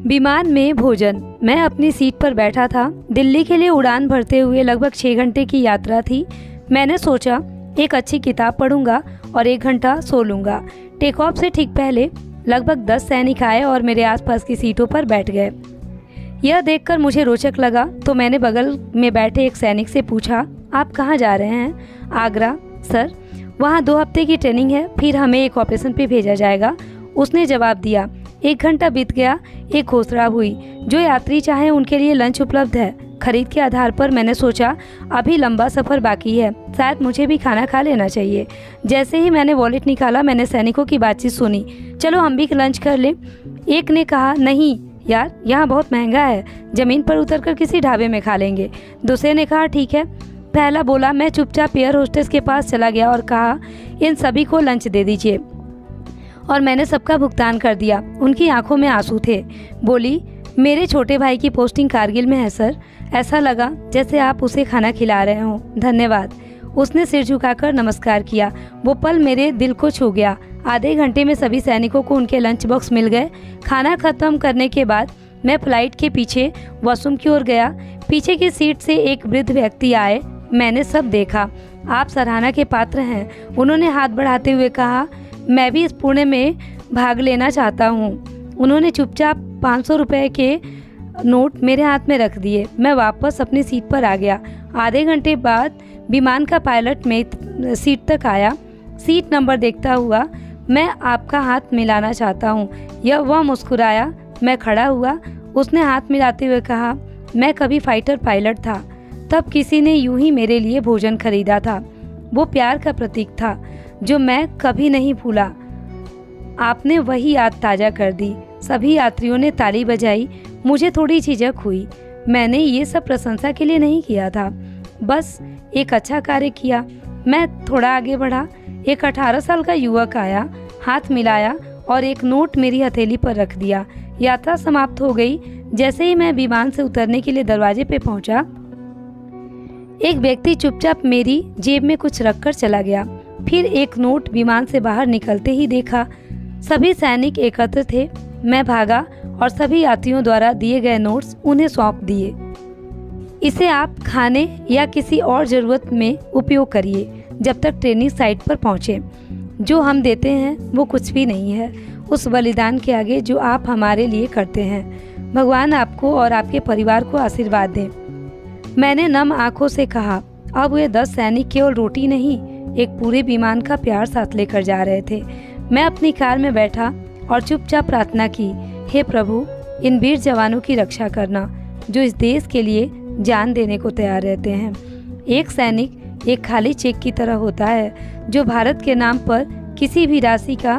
विमान में भोजन। मैं अपनी सीट पर बैठा था। दिल्ली के लिए उड़ान भरते हुए लगभग 6 घंटे की यात्रा थी। मैंने सोचा एक अच्छी किताब पढ़ूंगा और 1 घंटा सो लूंगा। टेक ऑफ से ठीक पहले लगभग 10 सैनिक आए और मेरे आसपास की सीटों पर बैठ गए। यह देखकर मुझे रोचक लगा तो मैंने बगल में बैठे एक सैनिक से पूछा, आप कहाँ जा रहे हैं? आगरा सर। वहाँ 2 हफ्ते की ट्रेनिंग है, फिर हमें एक ऑपरेशन पे भेजा जाएगा। उसने जवाब दिया। 1 घंटा बीत गया। एक घोषणा हुई, जो यात्री चाहे उनके लिए लंच उपलब्ध है। खरीद के आधार पर मैंने सोचा अभी लंबा सफ़र बाकी है, शायद मुझे भी खाना खा लेना चाहिए। जैसे ही मैंने वॉलेट निकाला मैंने सैनिकों की बातचीत सुनी। चलो हम भी लंच कर लें। एक ने कहा, नहीं यार, यहाँ बहुत महंगा है, ज़मीन पर उतरकर किसी ढाबे में खा लेंगे। दूसरे ने कहा ठीक है। पहला बोला। मैं चुपचाप एयर होस्टेस के पास चला गया और कहा, इन सभी को लंच दे दीजिए। और मैंने सबका भुगतान कर दिया। उनकी आंखों में आंसू थे। बोली, मेरे छोटे भाई की पोस्टिंग कारगिल में है सर। ऐसा लगा जैसे आप उसे खाना खिला रहे हो। धन्यवाद। उसने सिर झुकाकर नमस्कार किया। वो पल मेरे दिल को छू गया। आधे घंटे में सभी सैनिकों को उनके लंच बॉक्स मिल गए। खाना खत्म करने के बाद मैं फ्लाइट के पीछे वॉशरूम की ओर गया। पीछे की सीट से एक वृद्ध व्यक्ति आए। मैंने सब देखा। आप सराहना के पात्र हैं, उन्होंने हाथ बढ़ाते हुए कहा। मैं भी इस पुण्य में भाग लेना चाहता हूँ। उन्होंने चुपचाप 500 रुपये के नोट मेरे हाथ में रख दिए। मैं वापस अपनी सीट पर आ गया। आधे घंटे बाद विमान का पायलट मेरी सीट तक आया। सीट नंबर देखता हुआ, मैं आपका हाथ मिलाना चाहता हूँ। वह मुस्कुराया। मैं खड़ा हुआ। उसने हाथ मिलाते हुए कहा, मैं कभी फाइटर पायलट था। तब किसी ने यूं ही मेरे लिए भोजन खरीदा था। वो प्यार का प्रतीक था जो मैं कभी नहीं भूला। आपने वही याद ताज़ा कर दी। सभी यात्रियों ने ताली बजाई। मुझे थोड़ी झिझक हुई। मैंने ये सब प्रशंसा के लिए नहीं किया था, बस एक अच्छा कार्य किया। मैं थोड़ा आगे बढ़ा। एक 18 साल का युवक आया, हाथ मिलाया और एक नोट मेरी हथेली पर रख दिया। यात्रा समाप्त हो गई। जैसे ही मैं विमान से उतरने के लिए दरवाजे पे पहुंचा, एक व्यक्ति चुपचाप मेरी जेब में कुछ रखकर चला गया। फिर एक नोट विमान से बाहर निकलते ही देखा। सभी सैनिक एकत्र थे। मैं भागा और सभी यात्रियों द्वारा दिए गए नोट्स उन्हें सौंप दिए। इसे आप खाने या किसी और ज़रूरत में उपयोग करिए जब तक ट्रेनिंग साइट पर पहुँचे। जो हम देते हैं वो कुछ भी नहीं है उस बलिदान के आगे जो आप हमारे लिए करते हैं। भगवान आपको और आपके परिवार को आशीर्वाद दें। मैंने नम आंखों से कहा। अब वे 10 सैनिक केवल रोटी नहीं, एक पूरे विमान का प्यार साथ लेकर जा रहे थे। मैं अपनी कार में बैठा और चुपचाप प्रार्थना की, हे प्रभु, इन वीर जवानों की रक्षा करना जो इस देश के लिए जान देने को तैयार रहते हैं। एक सैनिक एक खाली चेक की तरह होता है जो भारत के नाम पर किसी भी राशि का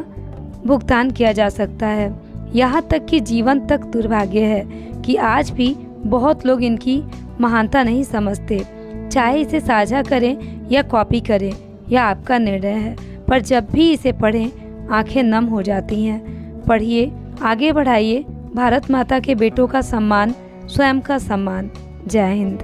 भुगतान किया जा सकता है। यहाँ तक कि जीवन तक दुर्भाग्य है कि आज भी बहुत लोग इनकी महानता नहीं समझते। चाहे इसे साझा करें या कॉपी करें, यह आपका निर्णय है, पर जब भी इसे पढ़ें आंखें नम हो जाती हैं। पढ़िए, आगे बढ़ाइए भारत माता के बेटों का सम्मान, स्वयं का सम्मान। जय हिंद।